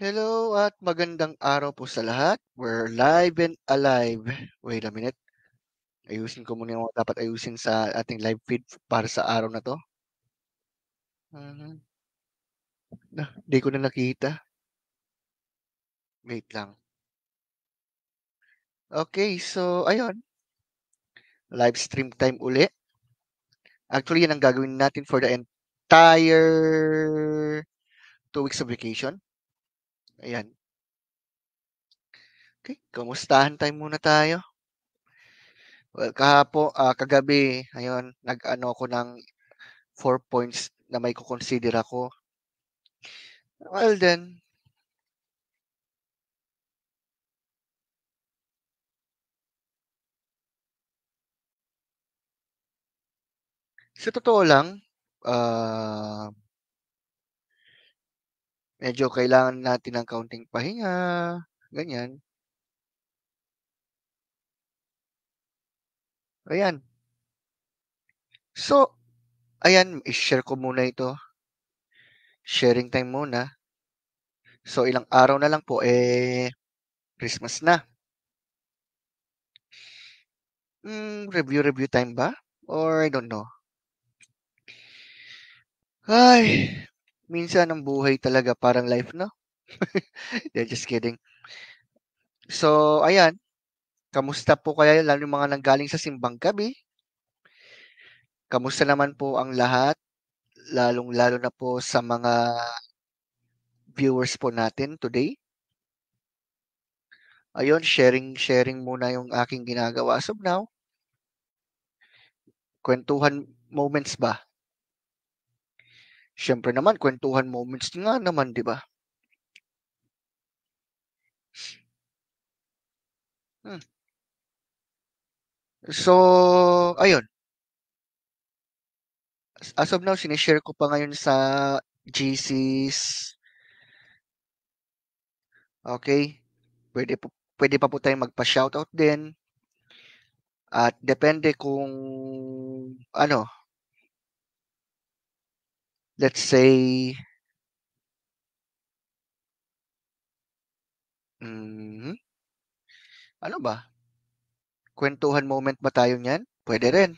Hello at magandang araw po sa lahat. We're live and alive. Wait a minute. Ayusin ko muna yung mga dapat ayusin sa ating live feed para sa araw na to. Mhm. Di ko na nakita. Wait lang. Okay, so ayun. Live stream time uli. Actually, yan ang gagawin natin for the entire 2 weeks of vacation. Ayan. Okay, kamustahan time muna tayo. Well, kagabi, ayun, nag-ano ko ng 4 points na may kukonsider ako. Well then, sa totoo lang, ah, medyo kailangan natin ng kaunting pahinga, ganyan. Ayan. So, ayan, i-share ko muna ito. Sharing time muna. So, ilang araw na lang po, Christmas na. Review time ba? Or I don't know. Ay, minsan ang buhay talaga parang life, no? Yeah, just kidding. So, ayan, kamusta po kaya lalo yung mga nanggaling sa simbang gabi? Kamusta naman po ang lahat? Lalong-lalo na po sa mga viewers po natin today. Ayun, sharing muna yung aking ginagawa as of now. Kwentuhan moments ba? Siyempre naman, kwentuhan moments nga naman, di ba? Hmm. So, ayun. As of now, sinishare ko pa ngayon sa GCs. Okay? Pwede pa po tayong magpa-shoutout din. At depende kung, ano, let's say, mhm, ano ba? Kwentuhan moment ba tayo niyan? Pwede rin.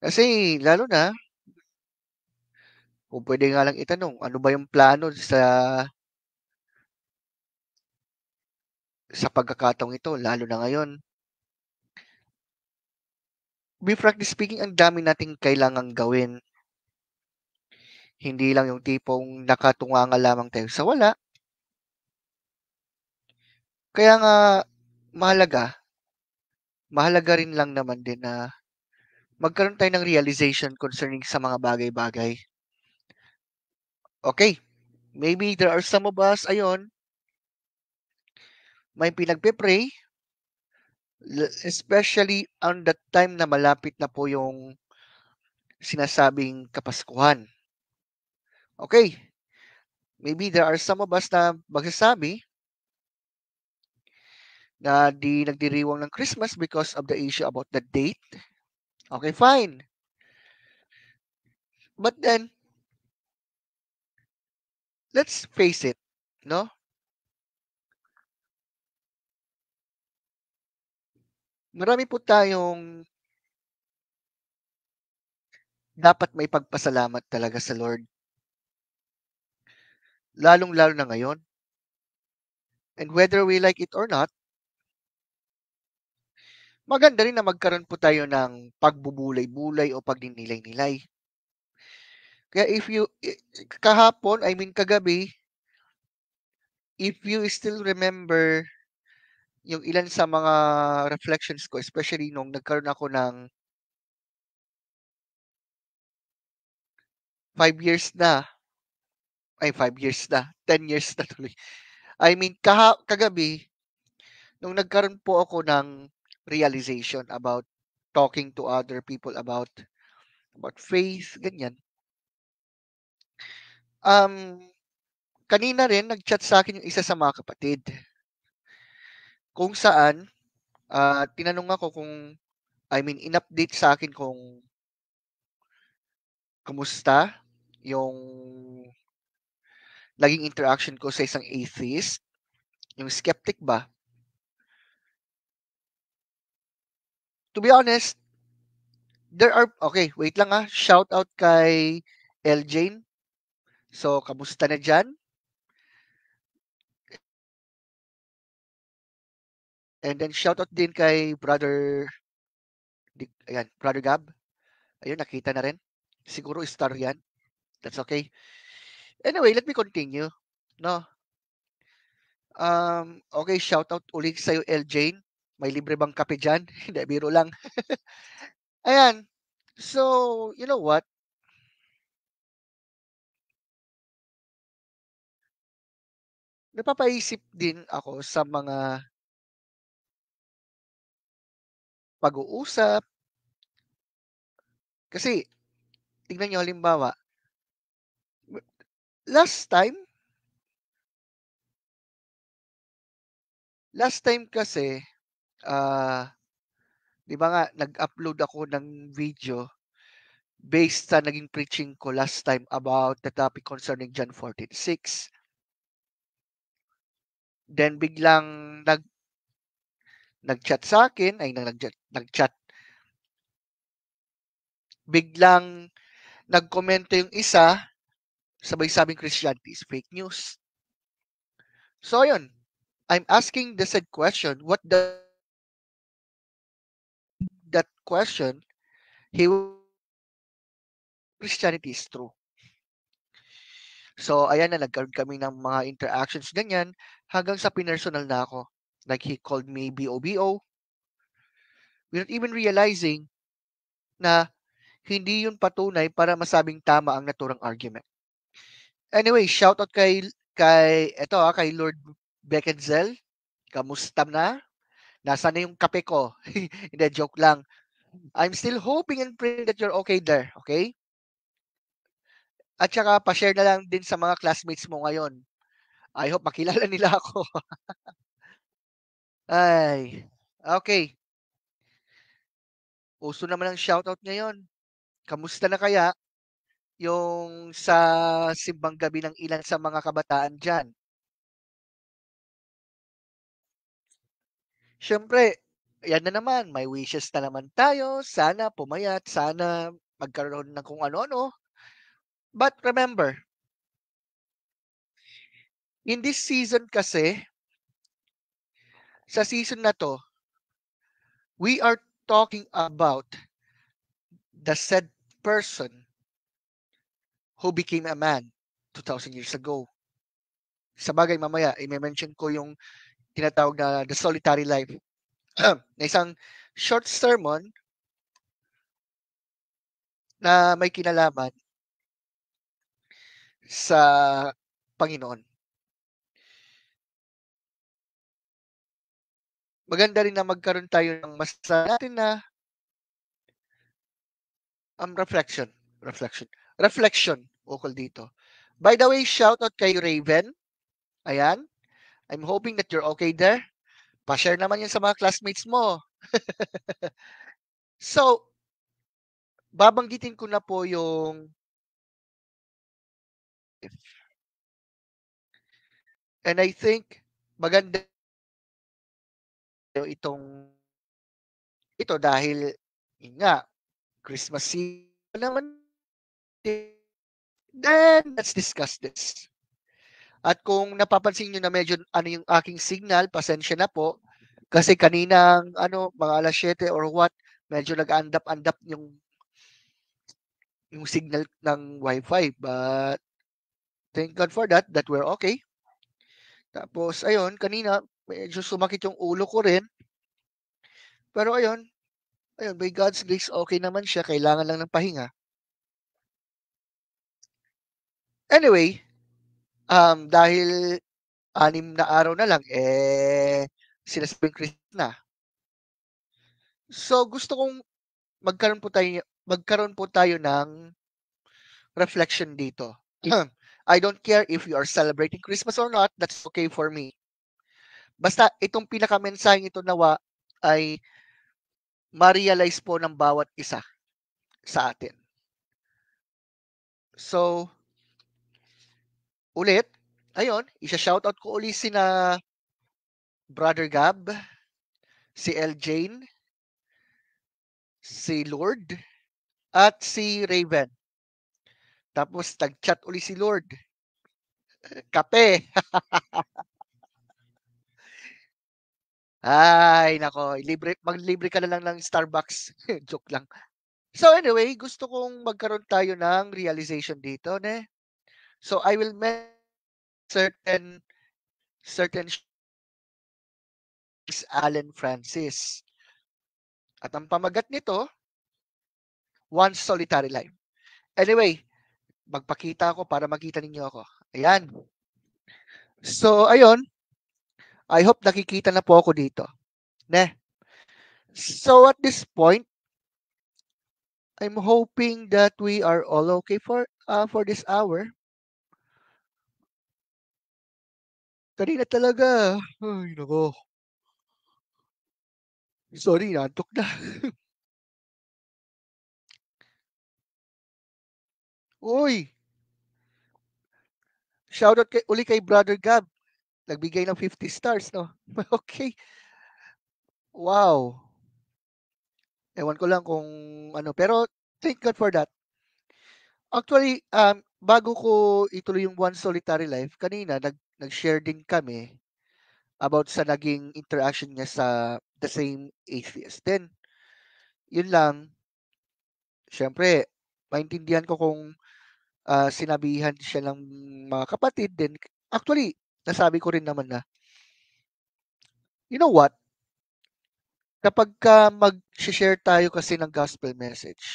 Kasi, lalo na, kung pwede nga lang itanong, ano ba yung plano sa pagkakataong ito, lalo na ngayon? Be frankly speaking, ang dami nating kailangang gawin. Hindi lang yung tipong nakatunganga lamang tayo sa wala. Kaya nga, mahalaga, mahalaga rin lang naman din na magkaroon tayo ng realization concerning sa mga bagay-bagay. Okay, maybe there are some of us, ayun, may pinagpe-pray, especially on that time na malapit na po yung sinasabing Kapaskuhan. Okay, maybe there are some of us na magsasabi na di nagdiriwang ng Christmas because of the issue about the date. Okay, fine. But then, let's face it, no? Marami po tayong dapat may pagpasalamat talaga sa Lord. Lalong-lalo na ngayon. And whether we like it or not, maganda rin na magkaroon po tayo ng pagbubulay-bulay o pagninilay-nilay. Kaya kahapon, I mean kagabi, if you still remember yung ilan sa mga reflections ko, especially nung nagkaroon ako ng 5 years na, 5 years na, 10 years na tuloy. I mean, kagabi, nung nagkaroon po ako ng realization about talking to other people about faith, ganyan. Um, kanina rin nag-chat sa akin yung isa sa mga kapatid kung saan tinanong ako kung I mean in-update sa akin kung kumusta yung naging interaction ko sa isang atheist, yung skeptic ba. To be honest, okay, wait lang shout out kay L. Jane. So, kamusta na dyan? And then shout out din kay Brother Gab. Ayun, nakita na rin. Siguro star yan. That's okay. Anyway, let me continue. No. Okay, shout out ulit sa'yo, L. Jane. May libre bang kape dyan? Hindi, biro lang. Ayan. So, you know what? Napapaisip din ako sa mga pag-uusap. Kasi, tingnan nyo halimbawa, last time kasi, ah, di ba nga, nag-upload ako ng video based sa naging preaching ko last time about the topic concerning John 14:6. Then biglang nag-chat sa akin, nag-chat. Biglang nagkomento yung isa, sabay sabing Christianity is fake news. So yun, I'm asking the said question, what that question, he Christianity is true. So ayan na, nagkaroon kami ng mga interactions ganyan, hanggang sa pinersonal na ako. Like he called me BOBO, without even realizing na hindi yun patunay para masabing tama ang naturang argument. Anyway, shout out kay Lord Beckenzel. Kamusta na? Nasaan na yung kape ko? Hindi, joke lang. I'm still hoping and praying that you're okay there, okay? At saka pa-share na lang din sa mga classmates mo ngayon. I hope makilala nila ako. Ay, okay. Uso naman ang shoutout ngayon. Kamusta na kaya yung sa simbang gabi ng ilan sa mga kabataan dyan? Siyempre, yan na naman, may wishes na naman tayo. Sana pumayat, sana magkaroon ng kung ano-ano. But remember, in this season kasi, sa season na to, we are talking about the said person who became a man 2,000 years ago. Sa bagay, mamaya, i-mention ko yung tinatawag na The Solitary Life na isang short sermon na may kinalaman sa Panginoon. Maganda rin na magkaroon tayo ng mas natin na reflection ukol dito. By the way, shout out kay Raven. Ayan. I'm hoping that you're okay there. Pa-share naman yan sa mga classmates mo. So, babanggitin ko na po yung and I think maganda ito dahil yun nga, Christmas season naman then let's discuss this. At kung napapansin nyo na medyo ano yung aking signal, pasensya na po. Kasi kaninang mga alas 7 or what, medyo nag-andap-andap yung signal ng Wi-Fi. But thank God for that we're okay. Tapos ayun, kanina medyo sumakit yung ulo ko rin. Pero ayun, by God's grace, okay naman siya. Kailangan lang ng pahinga. Anyway, dahil 6 na araw na lang, sinasabing Christmas na. So, gusto kong magkaroon po tayo ng reflection dito. I don't care if you are celebrating Christmas or not, that's okay for me. Basta itong pinaka-mensaheng ito nawa ay ma-realize po ng bawat isa sa atin. So, ulit, ayun, isa-shoutout ko uli sina Brother Gab, si L. Jane, si Lord, at si Raven. Tapos nag-chat uli si Lord. Kape. Ay, nako, maglibre ka na lang ng Starbucks. Joke lang. So anyway, gusto kong magkaroon tayo ng realization dito, ne? So I will mention certain Allen Francis. At ang pamagat nito, One Solitary Life. Anyway, magpakita ako para makita ninyo ako. Ayan. So, ayun. I hope nakikita na po ako dito. Ne? So, at this point, I'm hoping that we are all okay for this hour. Kanina talaga. Ay, nako. Sorry, nantok na. Uy, shoutout uli kay Brother Gab. Nagbigay ng 50 stars, no? Okay. Wow. Ewan ko lang kung ano. Pero, thank God for that. Actually, bago ko ituloy yung One Solitary Life, kanina nag-share din kami about sa naging interaction niya sa The Same Atheist. Then, yun lang, syempre, maintindihan ko kung sinabihan siya ng mga kapatid din. Actually, nasabi ko rin naman na, you know what? Kapag ka mag-share tayo kasi ng gospel message,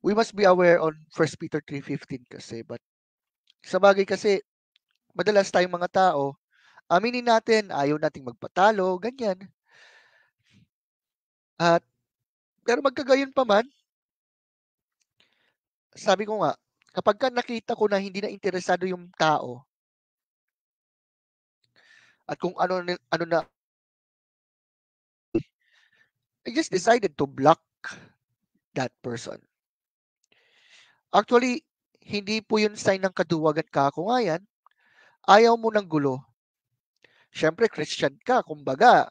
we must be aware on 1 Peter 3:15 kasi. But sa bagay kasi, madalas tayong mga tao, aminin natin, ayaw nating magpatalo, ganyan. At pero magkagayon pa man, sabi ko nga, kapag ka nakita ko na hindi na interesado yung tao at kung ano na, I just decided to block that person. Actually, hindi po yun sign ng kaduwagan kakungayan. Ayaw mo ng gulo. Siyempre, Christian ka, kumbaga.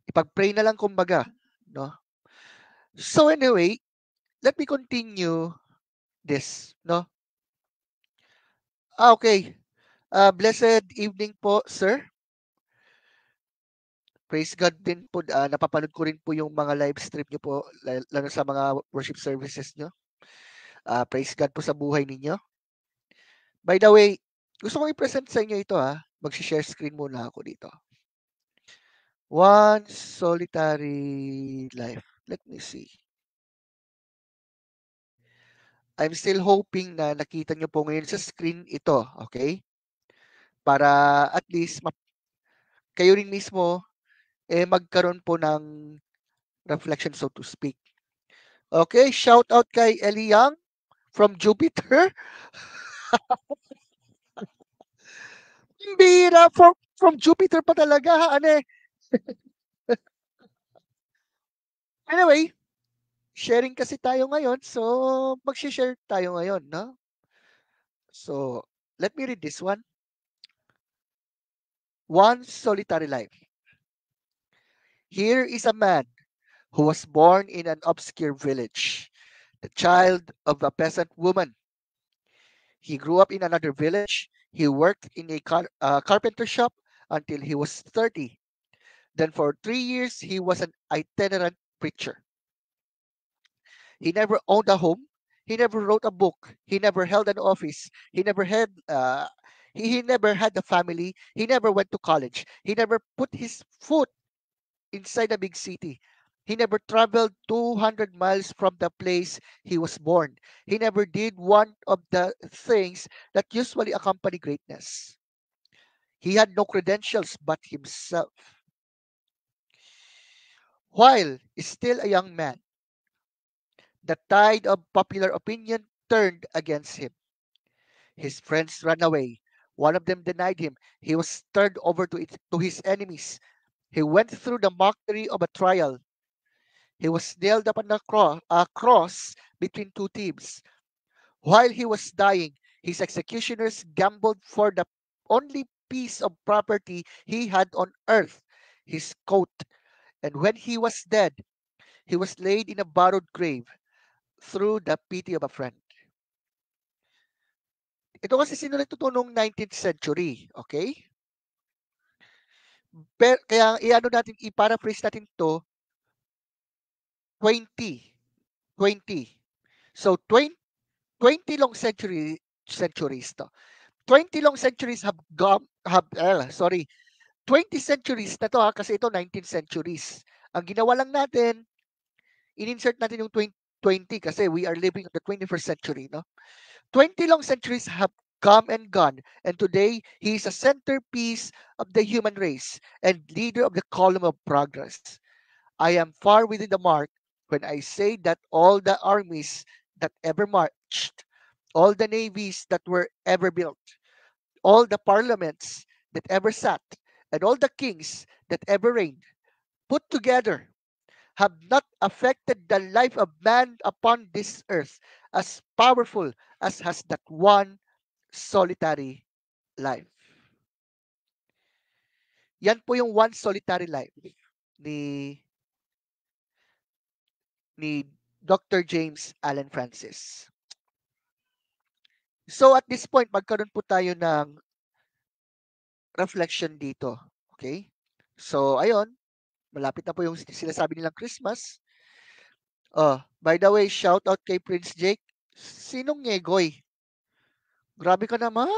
Ipag-pray na lang, kumbaga. No? So anyway, let me continue this. No? Okay. Blessed evening po, sir. Praise God din po. Napapanood ko rin po yung mga live stream nyo po, lalo sa mga worship services nyo. Praise God po sa buhay ninyo. By the way, gusto ko i-present sa inyo ito ha. Mag-share screen muna ako dito. One Solitary Life. Let me see. I'm still hoping na nakita nyo po ngayon sa screen ito. Okay? Para at least kayo rin mismo magkaroon po ng reflection, so to speak. Okay? Shout out kay Eli Yang from Jupiter. Bira from Jupiter pa talaga, ane. Anyway, sharing kasi tayo ngayon, so mag-share tayo ngayon, no? So, let me read this one. One Solitary Life. Here is a man who was born in an obscure village, the child of a peasant woman. He grew up in another village. He worked in a carpenter shop until he was 30. Then for 3 years, he was an itinerant preacher. He never owned a home. He never wrote a book. He never held an office. He never had a family. He never went to college. He never put his foot inside a big city. He never traveled 200 miles from the place he was born. He never did one of the things that usually accompany greatness. He had no credentials but himself. While still a young man, the tide of popular opinion turned against him. His friends ran away. One of them denied him. He was turned over to his enemies. He went through the mockery of a trial. He was nailed up on a cross between two thieves. While he was dying, His executioners gambled for the only piece of property he had on earth, his coat. And when he was dead, he was laid in a borrowed grave through the pity of a friend. Ito kasi sinulat ito noong 19th century, okay? Kaya i-ano natin, i-paraphrase natin to 20. 20. So 20 long centuries to. 20 long centuries sorry, 20 centuries na to kasi ito 19th centuries. Ang ginawa lang natin, in-insert natin yung 20 kasi we are living in the 21st century, no? 20 long centuries have come and gone, and today he is a centerpiece of the human race and leader of the column of progress. I am far within the mark when I say that all the armies that ever marched, all the navies that were ever built, all the parliaments that ever sat, and all the kings that ever reigned, put together, have not affected the life of man upon this earth as powerful as has that one solitary life. Yan po yung one solitary life ni ni Dr. James Allen Francis. So at this point, magkaroon po tayo ng reflection dito. Okay? So ayun, malapit na po yung sinasabi nilang Christmas. Oh, by the way, shout out kay Prince Jake. Sinong Nyegoy? Grabe ka naman.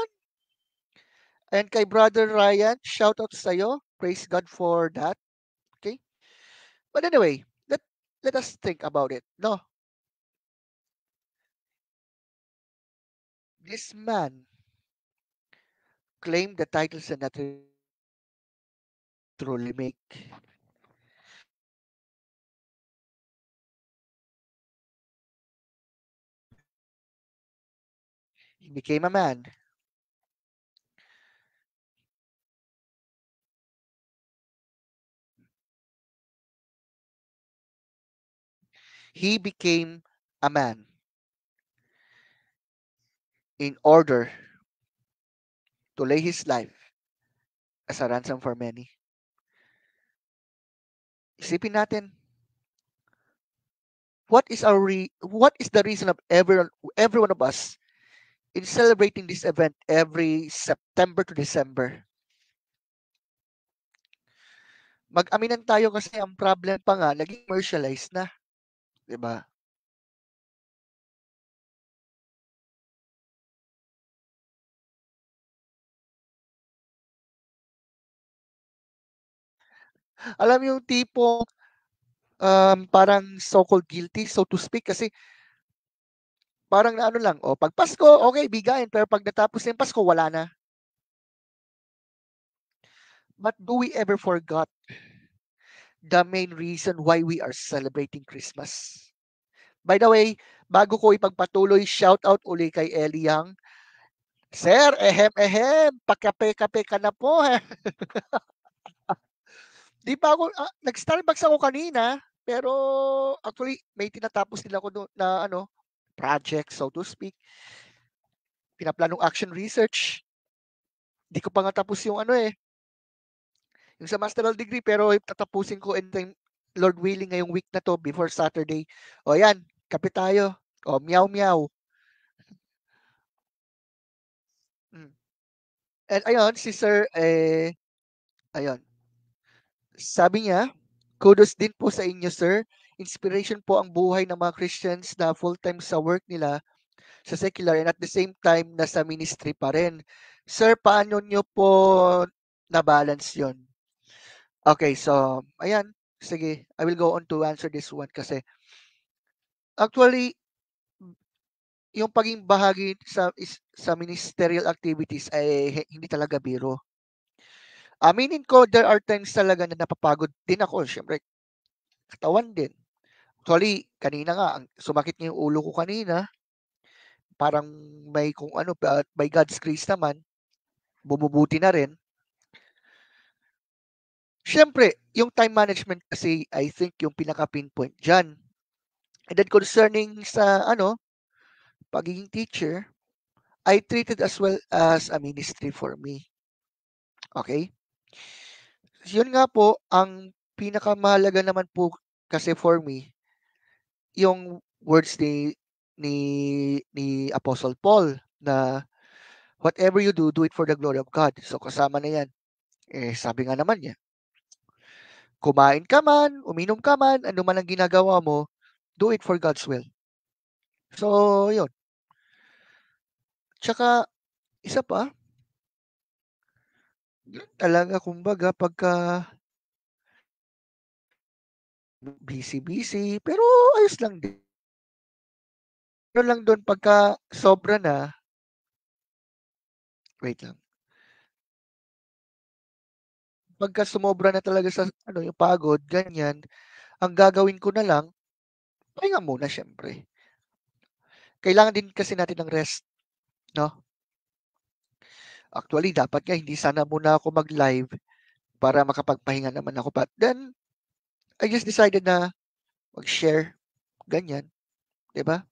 And kay Brother Ryan, shout out sa'yo. Praise God for that. Okay? But anyway, let us think about it. No, this man claimed the titles and that truly make. He became a man. He became a man in order to lay his life as a ransom for many. Isipin natin, what is the reason of every one of us in celebrating this event every September to December? Mag-aminan tayo kasi ang problem pa nga, naging commercialized na. 'Di ba? Alam yung tipong parang so-called guilty, so to speak, kasi parang na ano lang, pag Pasko, okay, bigayan, pero pag natapos na yung Pasko, wala na. But do we ever forgot the main reason why we are celebrating Christmas? By the way, bago ko ipagpatuloy, shout out uli kay Eli Yang. Sir, ehem, pakape-kape ka na po. Di pa ako, nag-Starbucks ako kanina, pero actually, may tinatapos din ako na ano, project, so to speak. Pinaplanong action research. Di ko pa nga tapos yung ano yung sa masteral degree, pero tatapusin ko in time, Lord willing, ngayong week na to, before Saturday. O yan, kape tayo. O, meow meow. Mm. And ayun, si Sir, ayun, sabi niya, kudos din po sa inyo, sir. Inspiration po ang buhay ng mga Christians na full-time sa work nila sa secular and at the same time nasa ministry pa rin. Sir, paano nyo po na-balance yon? Okay, so, ayan. Sige, I will go on to answer this one kasi actually, yung paging bahagi sa ministerial activities ay hindi talaga biro. Aminin ko, there are times talaga na napapagod din ako. Siyempre, katawan din. Actually, kanina nga, sumakit niya yung ulo ko kanina. Parang may kung ano, by God's grace naman, bumubuti na rin. Siyempre, yung time management kasi, I think, yung pinaka-pinpoint dyan. And then concerning sa, pagiging teacher, I treat it as well as a ministry for me. Okay? Yun nga po, ang pinakamahalaga naman po kasi for me, yung words ni ni Apostle Paul na whatever you do, do it for the glory of God. So kasama na yan. Eh, sabi nga naman niya, kumain ka man, uminom ka man, ano man ang ginagawa mo, do it for God's will. So, yun. Tsaka, isa pa, yun talaga, kumbaga, pagka busy-busy, pero ayos lang din. Ano lang doon, pagka sobra na, wait lang, pagka sumobra na talaga sa, ano, yung pagod, ganyan, ang gagawin ko na lang, pahinga muna, syempre. Kailangan din kasi natin ng rest, no? Actually, dapat nga, hindi sana muna ako mag-live para makapagpahinga naman ako. But then, I just decided na mag-share, ganyan, 'di ba?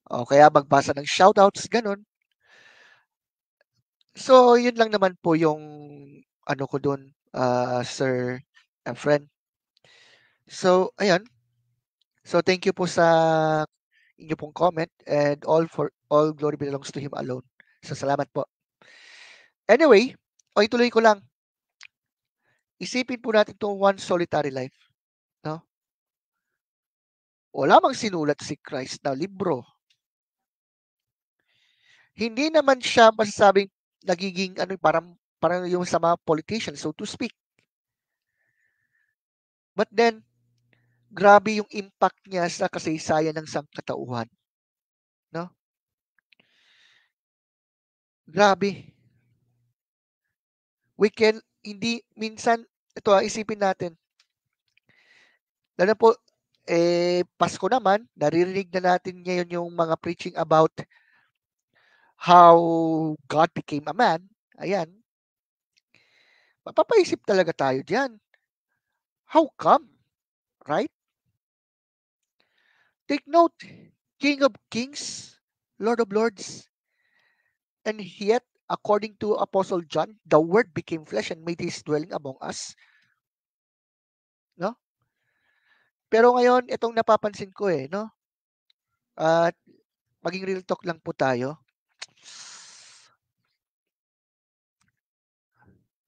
O kaya magbasa ng shoutouts, gano'n. So, yun lang naman po yung ano ko dun, sir and friend. So, ayan. So, thank you po sa inyo pong comment and all glory belongs to Him alone. So, salamat po. Anyway, o ituloy ko lang. Isipin po natin 'tong one solitary life, 'no? Wala mang sinulat si Christ na libro. Hindi naman siya masasabing nagiging ano, parang parang yung sa mga politicians, so to speak. But then, grabe yung impact niya sa kasaysayan ng sangkatauhan, 'no? Grabe. We can hindi minsan ito, isipin natin, lalo na po, Pasko naman, naririnig na natin ngayon yung mga preaching about how God became a man. Ayan, mapapaisip talaga tayo diyan. How come, right? Take note, King of Kings, Lord of Lords, and yet, according to Apostle John, the Word became flesh and made His dwelling among us, no? Pero ngayon, itong napapansin ko no? At maging real talk lang po tayo.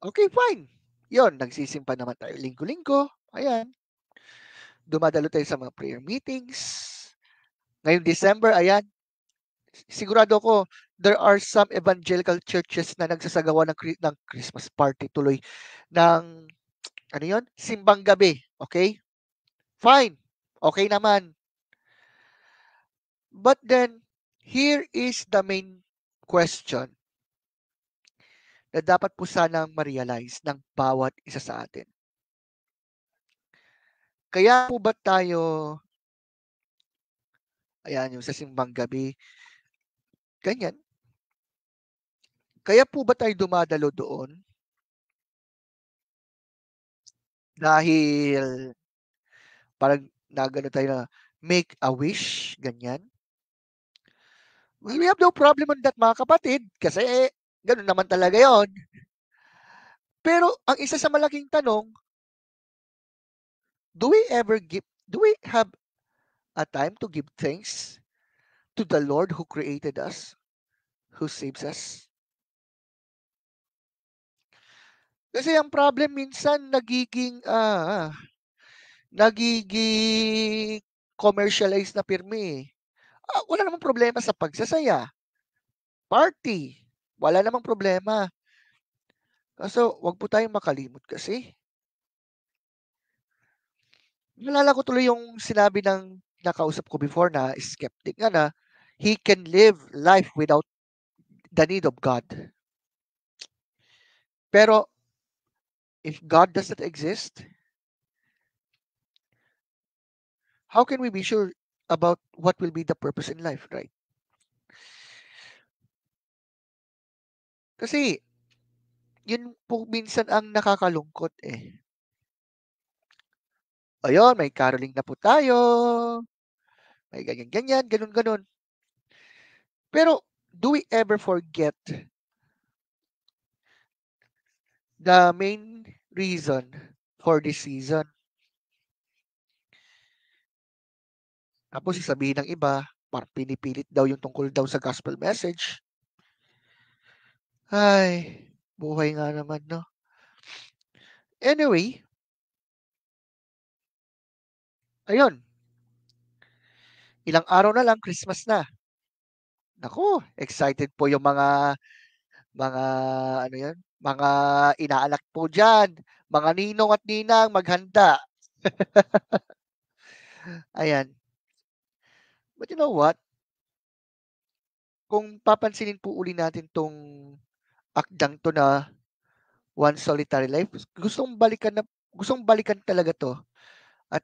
Okay, fine. Yon, nagsisimpa naman tayo linggo-linggo. Ayan, dumadalo tayo sa mga prayer meetings. Ngayong December, ayan, sigurado ko, there are some evangelical churches na nagsasagawa ng Christmas party tuloy ng, ano yon, simbang gabi. Okay? Fine. Okay naman. But then, here is the main question na dapat po sanang ma-realize ng bawat isa sa atin. Kaya po ba tayo, ayan, yung sa simbang gabi, ganyan, kaya po ba tayo dumadalo doon dahil parang nagano tayo na make a wish, ganyan? Well, we have no problem on that, mga kapatid, kasi ganun naman talaga yon. Pero ang isa sa malaking tanong, do we have a time to give thanks to the Lord who created us, who saves us? Kasi ang problem minsan nagiging commercialized na pirmi. Wala namang problema sa pagsasaya, party, wala namang problema. Kaso 'wag po tayong makalimot kasi. Naalala ko tuloy yung sinabi ng nakausap ko before na skeptic nga na, he can live life without the need of God. Pero if God doesn't exist, how can we be sure about what will be the purpose in life, right? Kasi yun po minsan ang nakakalungkot Ayun, may caroling na po tayo, may ganyan-ganyan, ganun-ganon. Pero do we ever forget the main reason for this season? Tapos sasabihin ng iba, parang pinipilit daw yung tungkol daw sa gospel message. Ay, buhay nga naman, no? Anyway, ayun, ilang araw na lang, Christmas na. Naku, excited po yung mga ano yan, mga inaanak po dyan, mga ninong at ninang, maghanda. Ayan. But you know what? Kung papansinin po uli natin tong akdang 'to na One Solitary Life, gustong balikan talaga 'to at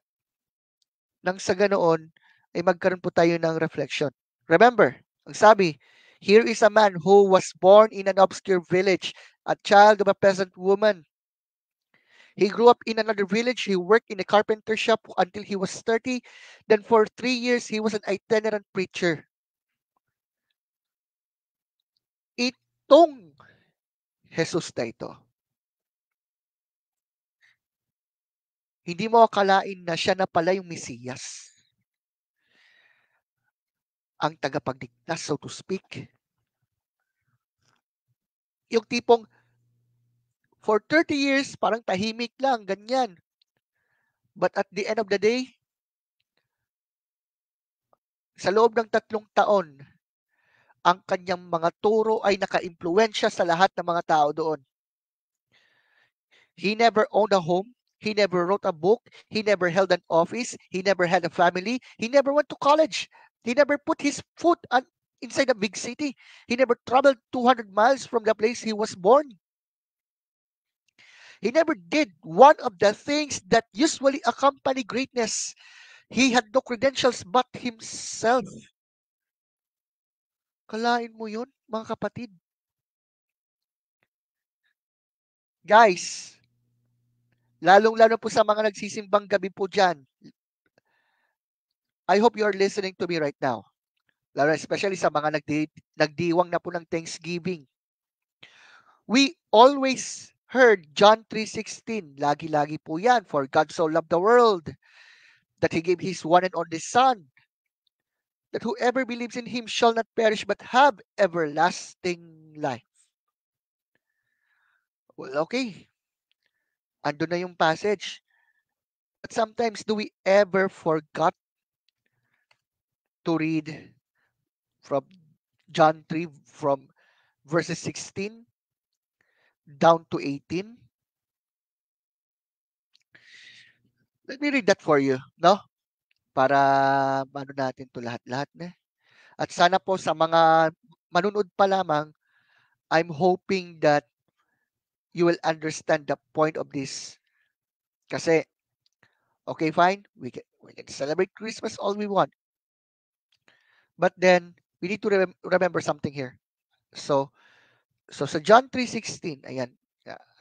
nang sa ganoon ay magkaroon po tayo ng reflection. Remember, ang sabi, "Here is a man who was born in an obscure village, a child of a peasant woman. He grew up in another village. He worked in a carpenter shop until he was 30. Then for 3 years, he was an itinerant preacher." Itong Jesus na ito, hindi mo akalain na siya na pala yung Mesiyas, ang tagapagligtas, so to speak. Yung tipong for 30 years, parang tahimik lang, ganyan. But at the end of the day, sa loob ng 3 taon, ang kanyang mga turo ay nakaimpluwensya sa lahat ng mga tao doon. He never owned a home. He never wrote a book. He never held an office. He never had a family. He never went to college. He never put his foot inside a big city. He never traveled 200 miles from the place he was born. He never did one of the things that usually accompany greatness. He had no credentials but himself. Kalain mo yun, mga kapatid. Guys, lalong-lalo po sa mga nagsisimbang gabi po dyan, I hope you are listening to me right now. Lalo especially sa mga nagdiwang na po ng Thanksgiving. We always heard John 3:16. Lagi-lagi po yan. For God so loved the world that He gave His one and only Son, that whoever believes in Him shall not perish but have everlasting life. Well, okay. Ando na yung passage. But sometimes, do we ever forgot to read from John 3 from verses 16 down to 18? Let me read that for you, no? Para ano natin 'to lahat-lahat na. At sana po sa mga manonood pa lamang, I'm hoping that you will understand the point of this. Kasi, okay, fine, we can celebrate Christmas all we want. But then, we need to remember something here. So sa John 3:16, ayan,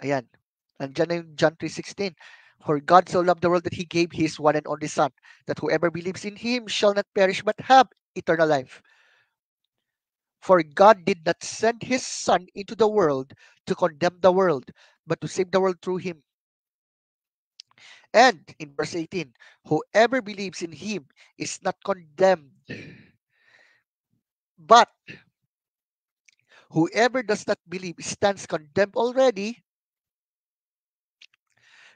ayan, nandiyan na yung John 3:16. For God so loved the world that He gave His one and only Son, that whoever believes in Him shall not perish but have eternal life. For God did not send His Son into the world to condemn the world, but to save the world through Him. And in verse 18, whoever believes in Him is not condemned, but whoever does not believe stands condemned already,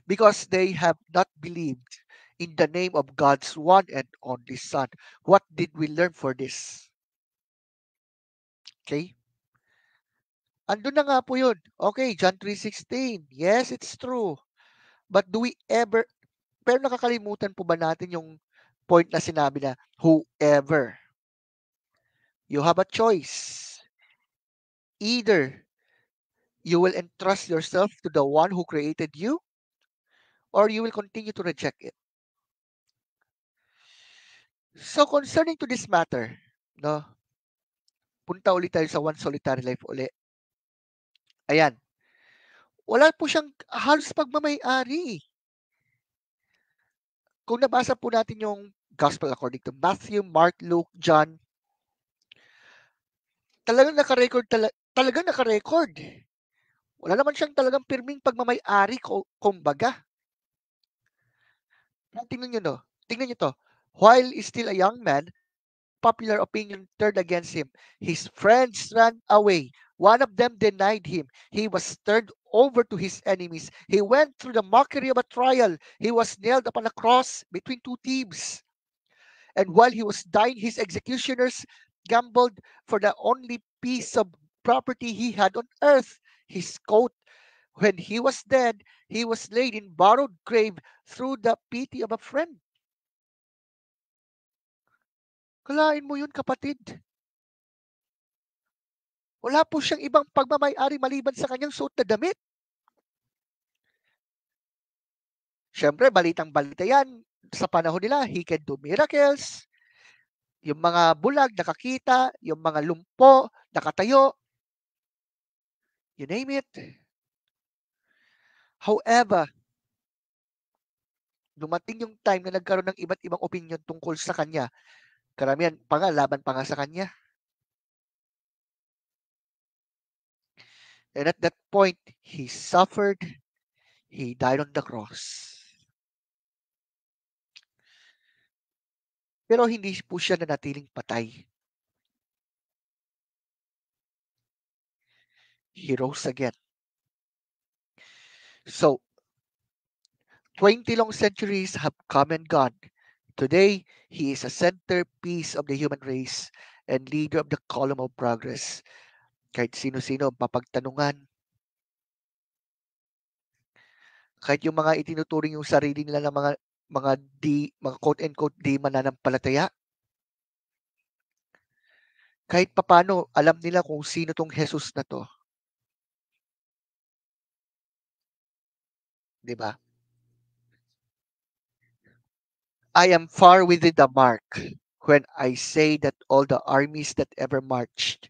because they have not believed in the name of God's one and only Son. What did we learn for this? Okay? Andun na nga po yun. Okay, John 3:16. Yes, it's true. But do we ever, pero nakakalimutan po ba natin yung point na sinabi na, whoever. You have a choice. Either you will entrust yourself to the one who created you, or you will continue to reject it. So concerning to this matter, no, punta ulit tayo sa One Solitary Life uli. Ayan, wala po siyang halos pagmamay-ari. Kung nabasa po natin yung Gospel according to Matthew, Mark, Luke, John, Talagang talagang naka-record. Wala naman siyang talagang pirming pagmamay-ari kumbaga. Tingnan niyo 'no, tingnan niyo 'to. While still a young man, popular opinion turned against him. His friends ran away. One of them denied him. He was turned over to his enemies. He went through the mockery of a trial. He was nailed upon a cross between two thieves. And while he was dying, his executioners gambled for the only piece of property he had on earth, his coat. When he was dead, he was laid in borrowed grave through the pity of a friend. Kalain mo yun, kapatid. Wala po siyang ibang pagmamay-ari maliban sa kanyang suot na damit. Siyempre, balitang-balita yan. Sa panahon nila, he can do miracles. Yung mga bulag, nakakita. Yung mga lumpo, nakatayo. You name it. However, dumating yung time na nagkaroon ng iba't ibang opinion tungkol sa kanya. Karamihan pa nga, laban pa nga sa kanya. And at that point, he suffered. He died on the cross. Pero hindi po siya nanatiling patay. He rose again. So, 20 long centuries have come and gone. Today, he is a centerpiece of the human race and leader of the column of progress. Kahit sino-sino ang papagtanungan, kahit yung mga itinuturing yung sarili nila ng mga quote and quote di mananampalataya, kahit papano alam nila kung sino tong Jesus na to, 'di ba? I am far within the mark when I say that all the armies that ever marched,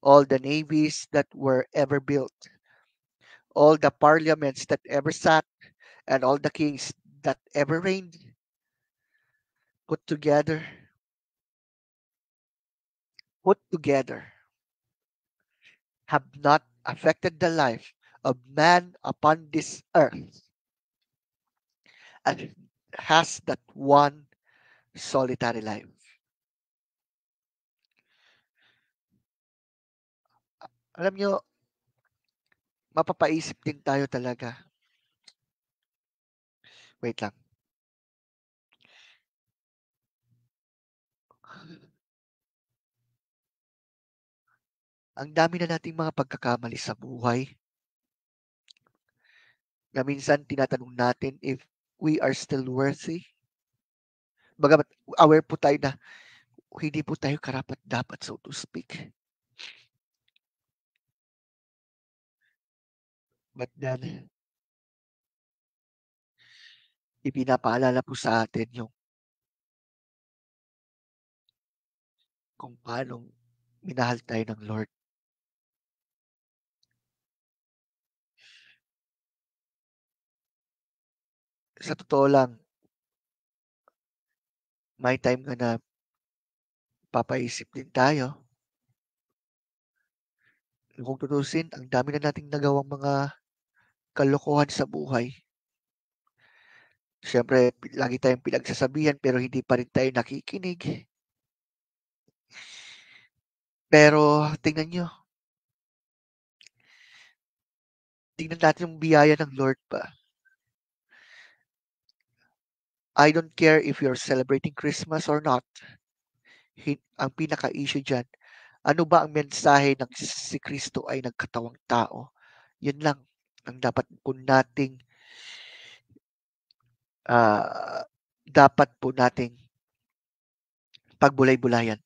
all the navies that were ever built, all the parliaments that ever sat, and all the kings that ever reigned, put together, put together, have not affected the life of man upon this earth and has that one solitary life. Alam nyo, mapapaisip din tayo talaga. Wait lang. Ang dami na nating mga pagkakamali sa buhay na minsan tinatanong natin if we are still worthy. Bagamat aware po tayo na hindi po tayo karapat-dapat, so to speak. But then, ipinapaalala po sa atin yung kung paano minahal tayo ng Lord. Sa totoo lang, may time nga na papaisip din tayo. Kung tutusin, ang dami na nating nagawang mga kalokohan sa buhay. Siyempre, lagi tayong pinagsasabihan pero hindi pa rin tayo nakikinig. Pero tingnan nyo, tingnan natin yung biyaya ng Lord pa. I don't care if you're celebrating Christmas or not. Ang pinaka-issue dyan, ano ba ang mensahe ng si Kristo ay nagkatawang tao? Yun lang ang dapat po nating pagbulay-bulayan.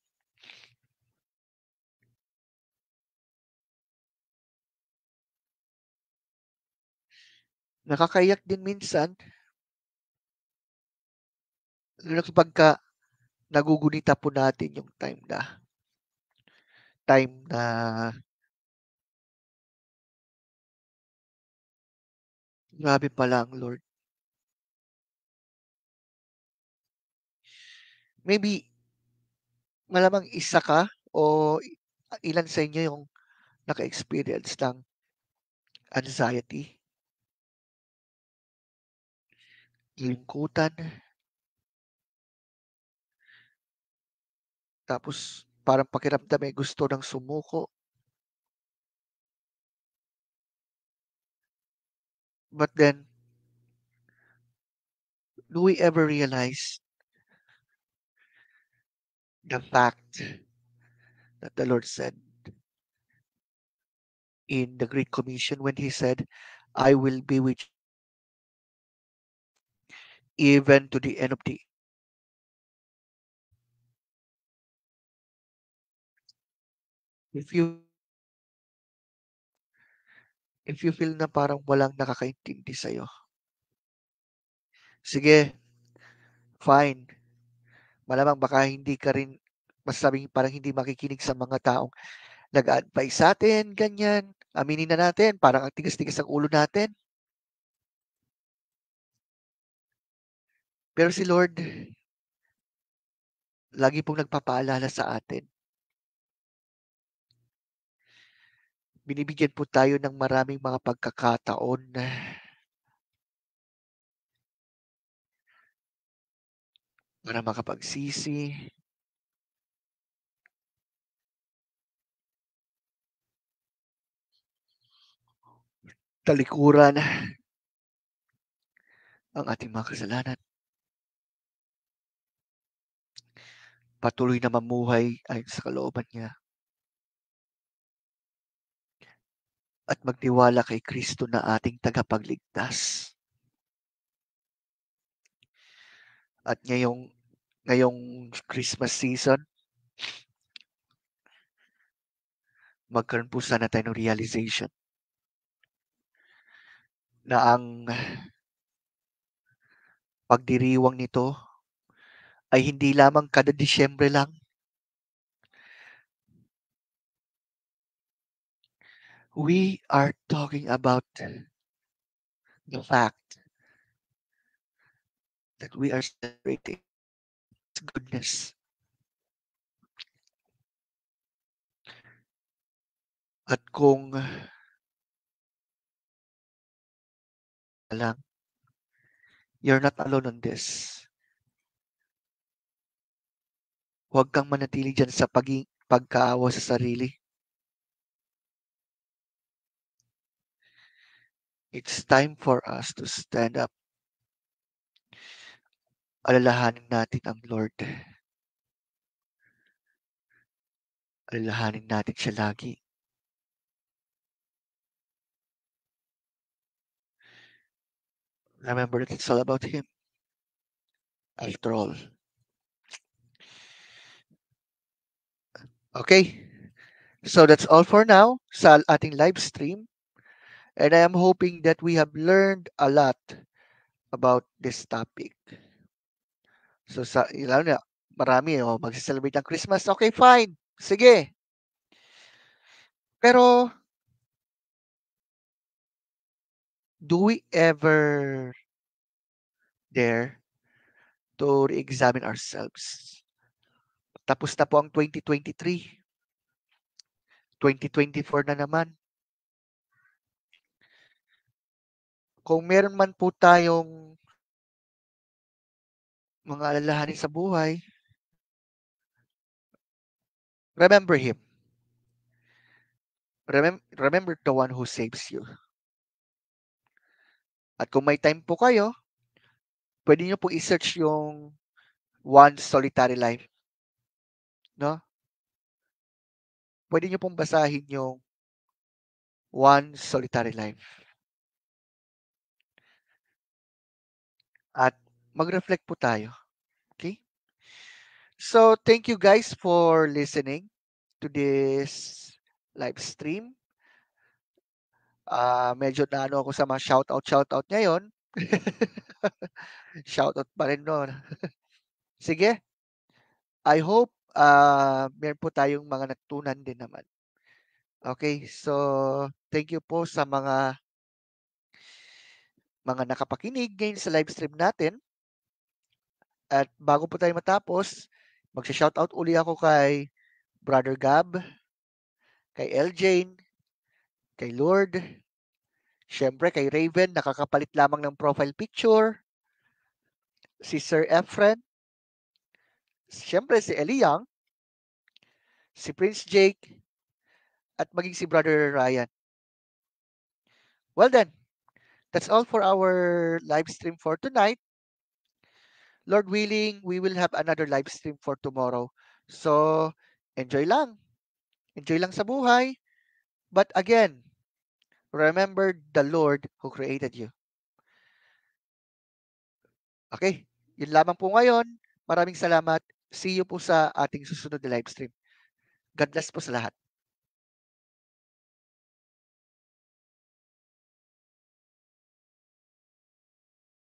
Nakakaiyak din minsan, lalo pagka nagugunita po natin yung time na grabe pala ang Lord. Maybe malamang isa ka o Ilan sa inyo yung naka-experience ng anxiety, kalungkutan, tapos parang pakiramdam ay gusto ng sumuko. But then, do we ever realize the fact that the Lord said in the Great Commission when He said, I will be with you even to the end of the. If you if you feel na parang walang nakakaintindi sa'yo, sige, fine. Malamang baka hindi ka rin masasabing parang hindi makikinig sa mga taong nag-a-advise sa'tin, ganyan. Aminin na natin, parang ang tigas-tigas ng ulo natin. Pero si Lord, lagi pong nagpapaalala sa atin. Binibigyan po tayo ng maraming mga pagkakataon para makapagsisi, talikuran ang ating mga kasalanan. Patuloy na mamuhay ayon sa kalooban niya at magtiwala kay Kristo na ating tagapagligtas. At ngayong Christmas season, magkaroon po sana tayo ng realization na ang pagdiriwang nito ay hindi lamang kada Disyembre lang. We are talking about the fact that we are celebrating His goodness. At kung lang, you're not alone on this. Huwag kang manatili dyan sa pagkaawa sa sarili. It's time for us to stand up. Alalahanin natin ang Lord. Alalahanin natin siya lagi. Remember that it's all about Him. After all. Okay. So that's all for now sa ating live stream. And I am hoping that we have learned a lot about this topic. So lalo na, marami magse-celebrate ng Christmas. Okay, fine. Sige. Pero, do we ever dare to re-examine ourselves? Tapos na po ang 2023. 2024 na naman. Kung meron man po tayong mga alalahanin sa buhay, remember Him. Remember the one who saves you. At kung may time po kayo, pwede nyo po i-search yung One Solitary Life. No? Pwede nyo pong basahin yung One Solitary Life. At mag-reflect po tayo. Okay? So, thank you guys for listening to this live stream. Medyo naano ako sa mga shoutout ngayon. Shoutout pa rin noon. Sige. I hope meron po tayong mga natutunan din naman. Okay, so thank you po sa mga nakapakinig ngayon sa live stream natin. At bago po tayo matapos, magsha-shoutout uli ako kay Brother Gab, kay Eljane, kay Lord, syempre kay Raven, nakakapalit lamang ng profile picture, si Sir Efren, syempre si Eliang, si Prince Jake, at maging si Brother Ryan. Well then, that's all for our live stream for tonight. Lord willing, we will have another live stream for tomorrow. So, enjoy lang. Enjoy lang sa buhay. But again, remember the Lord who created you. Okay, yun lamang po ngayon. Maraming salamat. See you po sa ating susunod na live stream. God bless po sa lahat.